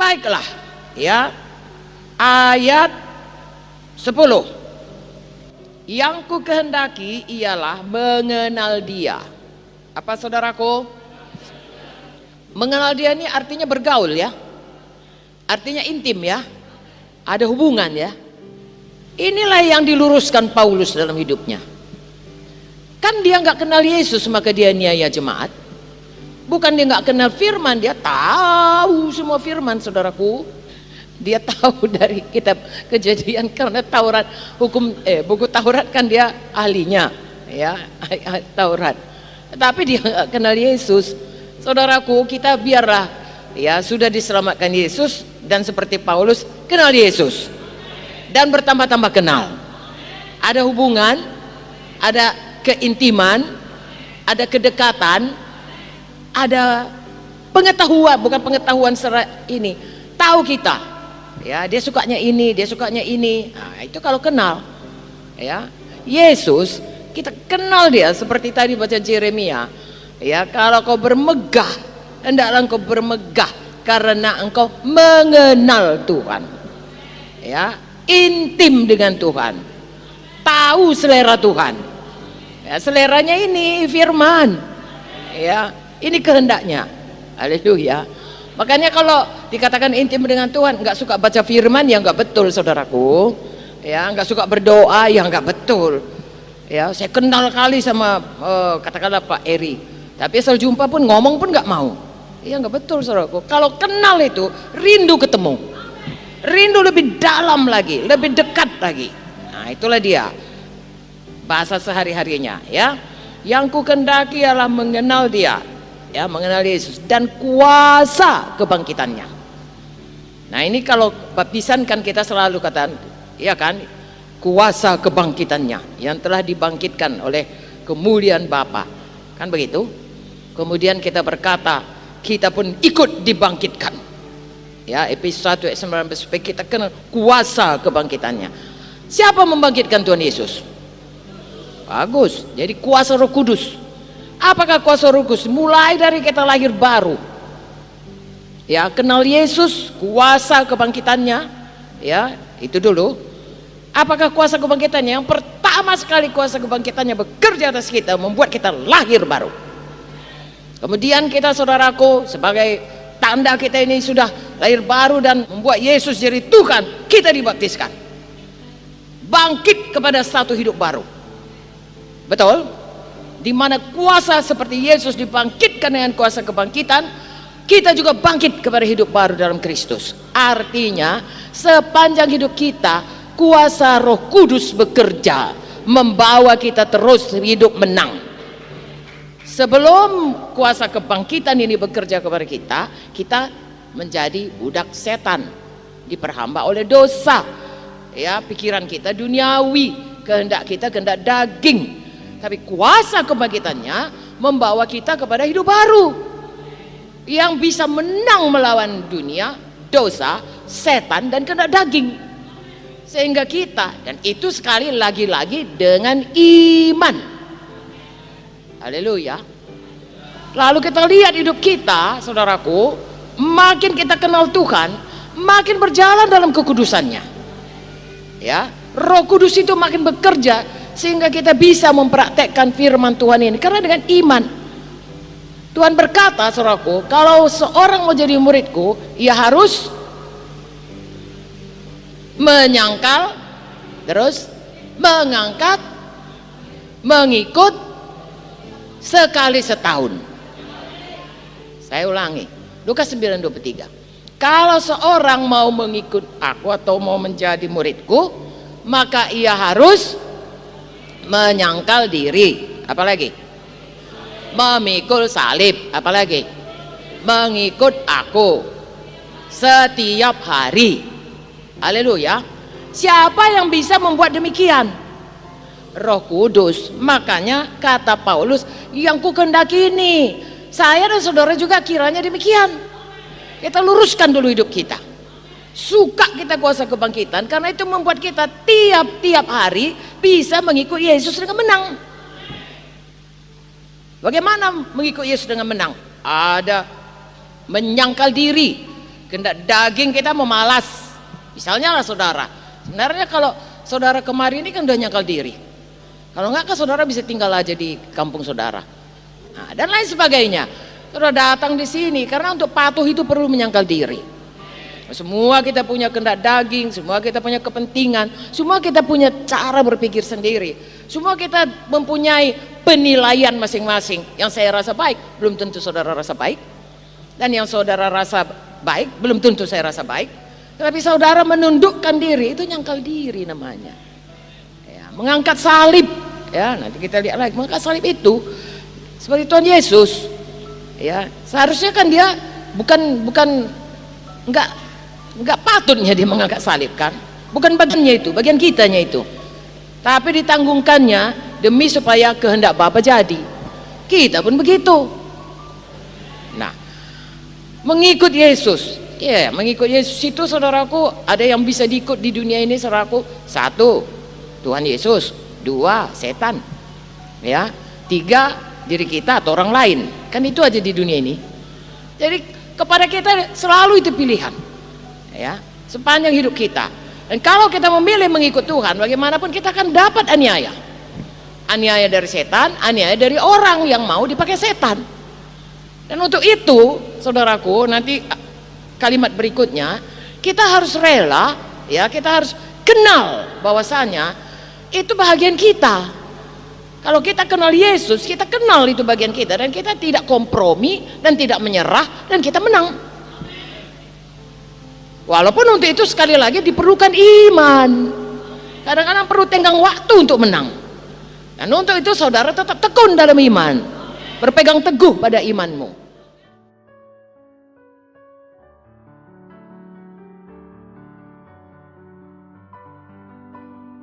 Baiklah, ya. Ayat 10. Yang ku kehendaki ialah mengenal Dia. Apa saudaraku? Mengenal Dia ini artinya bergaul ya. Artinya intim ya. Ada hubungan ya. Inilah yang diluruskan Paulus dalam hidupnya. Kan dia nggak kenal Yesus maka dia niaya jemaat. Bukan dia nggak kenal firman, dia tahu semua firman saudaraku. Dia tahu dari kitab Kejadian karena Taurat buku Taurat kan dia ahlinya ya, Taurat. Tapi dia nggak kenal Yesus. Saudaraku, kita biarlah ya sudah diselamatkan Yesus dan seperti Paulus kenal Yesus dan bertambah-tambah kenal. Ada hubungan, ada keintiman, ada kedekatan, ada pengetahuan, bukan pengetahuan secara ini, tahu kita ya, dia sukanya ini, dia sukanya ini. Nah, itu kalau kenal ya. Yesus kita kenal dia seperti tadi baca Yeremia ya, kalau kau bermegah hendaklah engkau bermegah karena engkau mengenal Tuhan ya, intim dengan Tuhan, tahu selera Tuhan ya, seleranya ini firman ya, ini kehendaknya. Haleluya. Makanya kalau dikatakan intim dengan Tuhan, nggak suka baca firman ya nggak betul saudaraku ya, nggak suka berdoa ya nggak betul ya. Saya kenal kali sama katakanlah Pak Eri, tapi asal jumpa pun ngomong pun nggak mau ya, nggak betul saudaraku. Kalau kenal itu rindu ketemu, rindu lebih dalam lagi, lebih dekat lagi. Nah itulah dia bahasa sehari-harinya ya. Yang ku kehendaki ialah mengenal Dia ya, mengenal Yesus dan kuasa kebangkitannya. Nah ini kalau baptisan kan kita selalu katakan ya kan, kuasa kebangkitannya yang telah dibangkitkan oleh kemuliaan Bapa, kan begitu. Kemudian kita berkata kita pun ikut dibangkitkan ya, Efesus 1 ayat 19, supaya kita kenal kuasa kebangkitannya. Siapa membangkitkan Tuhan Yesus? Bagus, jadi kuasa Roh Kudus. Apakah kuasa Roh Kudus? Mulai dari kita lahir baru ya, kenal Yesus, kuasa kebangkitannya ya, itu dulu. Apakah kuasa kebangkitannya? Yang pertama sekali kuasa kebangkitannya bekerja atas kita, membuat kita lahir baru. Kemudian kita saudaraku, sebagai tanda kita ini sudah lahir baru dan membuat Yesus jadi Tuhan, kita dibaptiskan, bangkit kepada satu hidup baru. Betul? Di mana kuasa seperti Yesus dibangkitkan dengan kuasa kebangkitan, kita juga bangkit kepada hidup baru dalam Kristus. Artinya sepanjang hidup kita kuasa Roh Kudus bekerja, membawa kita terus hidup menang. Sebelum kuasa kebangkitan ini bekerja kepada kita, kita menjadi budak setan, diperhamba oleh dosa ya, pikiran kita duniawi, kehendak kita kehendak daging. Tapi kuasa kebangkitannya membawa kita kepada hidup baru yang bisa menang melawan dunia, dosa, setan dan kehendak daging. Sehingga kita, dan itu sekali lagi-lagi dengan iman. Haleluya. Lalu kita lihat hidup kita saudaraku, makin kita kenal Tuhan, makin berjalan dalam kekudusannya ya. Roh Kudus itu makin bekerja sehingga kita bisa mempraktekkan firman Tuhan ini karena dengan iman. Tuhan berkata saudaraku, kalau seorang mau jadi muridku, ia harus menyangkal, terus mengangkat, mengikut sekali setahun. Saya ulangi, Lukas 9:23. Kalau seorang mau mengikut aku atau mau menjadi muridku, maka ia harus menyangkal diri, apalagi memikul salib, apalagi mengikut aku setiap hari. Haleluya. Siapa yang bisa membuat demikian? Roh Kudus. Makanya kata Paulus, yang ku kehendaki ini, saya dan saudara juga kiranya demikian. Kita luruskan dulu hidup kita, suka kita kuasa kebangkitan, karena itu membuat kita tiap-tiap hari bisa mengikut Yesus dengan menang. Bagaimana mengikut Yesus dengan menang? Ada menyangkal diri. kehendak daging kita mau malas. Misalnya lah saudara, sebenarnya kalau saudara kemarin ini kan udah nyangkal diri, kalau enggak kan saudara bisa tinggal aja di kampung saudara, nah, dan lain sebagainya. Saudara datang di sini karena untuk patuh itu perlu menyangkal diri. Semua kita punya kehendak daging, semua kita punya kepentingan, semua kita punya cara berpikir sendiri, semua kita mempunyai penilaian masing-masing. Yang saya rasa baik belum tentu saudara rasa baik, dan yang saudara rasa baik belum tentu saya rasa baik. Tapi saudara menundukkan diri, itu nyangkal diri namanya ya, mengangkat salib ya. Nanti kita lihat lagi, mengangkat salib itu seperti Tuhan Yesus ya. Seharusnya kan dia bukan enggak patutnya dia mengangkat salib kan, bukan bagiannya itu, bagian kitanya itu, tapi ditanggungkannya demi supaya kehendak Bapa jadi. Kita pun begitu. Nah, mengikut Yesus ya, mengikut Yesus itu saudaraku, ada yang bisa diikut di dunia ini saudaraku. Satu, Tuhan Yesus. Dua, setan ya. Tiga, diri kita atau orang lain. Kan itu aja di dunia ini. Jadi kepada kita selalu itu pilihan ya, sepanjang hidup kita. Dan kalau kita memilih mengikut Tuhan, bagaimanapun kita akan dapat aniaya. Aniaya dari setan, aniaya dari orang yang mau dipakai setan. Dan untuk itu saudaraku, nanti kalimat berikutnya kita harus rela ya, kita harus kenal bahwasanya itu bagian kita. Kalau kita kenal Yesus, kita kenal itu bagian kita, dan kita tidak kompromi dan tidak menyerah, dan kita menang. Walaupun untuk itu sekali lagi diperlukan iman. Kadang-kadang perlu tenggang waktu untuk menang. Dan untuk itu saudara tetap tekun dalam iman, berpegang teguh pada imanmu.